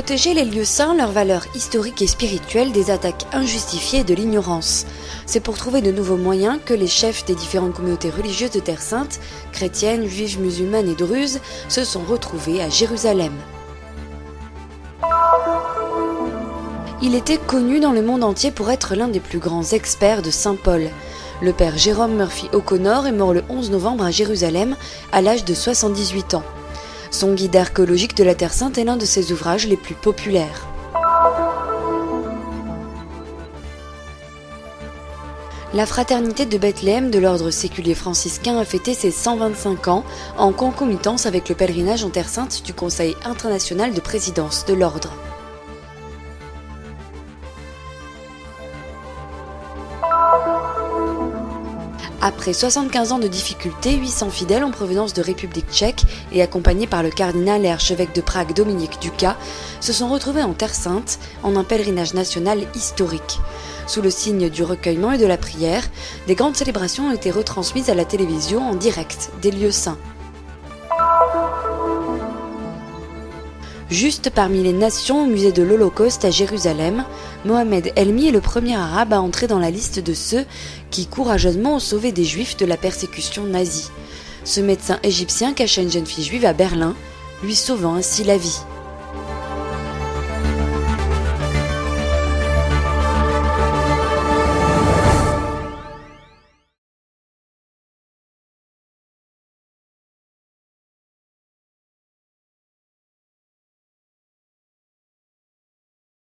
Protéger les lieux saints, leur valeur historique et spirituelle des attaques injustifiées et de l'ignorance. C'est pour trouver de nouveaux moyens que les chefs des différentes communautés religieuses de Terre Sainte, chrétiennes, juives, musulmanes et druzes, se sont retrouvés à Jérusalem. Il était connu dans le monde entier pour être l'un des plus grands experts de Saint Paul. Le père Jérôme Murphy O'Connor est mort le 11 novembre à Jérusalem, à l'âge de 78 ans. Son guide archéologique de la Terre Sainte est l'un de ses ouvrages les plus populaires. La fraternité de Bethléem de l'ordre séculier franciscain a fêté ses 125 ans en concomitance avec le pèlerinage en Terre Sainte du Conseil international de présidence de l'ordre. Après 75 ans de difficultés, 800 fidèles en provenance de République tchèque et accompagnés par le cardinal et archevêque de Prague Dominique Duka se sont retrouvés en Terre Sainte en un pèlerinage national historique. Sous le signe du recueillement et de la prière, des grandes célébrations ont été retransmises à la télévision en direct des lieux saints. Juste parmi les nations au musée de l'Holocauste à Jérusalem, Mohamed Elmi est le premier arabe à entrer dans la liste de ceux qui courageusement ont sauvé des juifs de la persécution nazie. Ce médecin égyptien cacha une jeune fille juive à Berlin, lui sauvant ainsi la vie.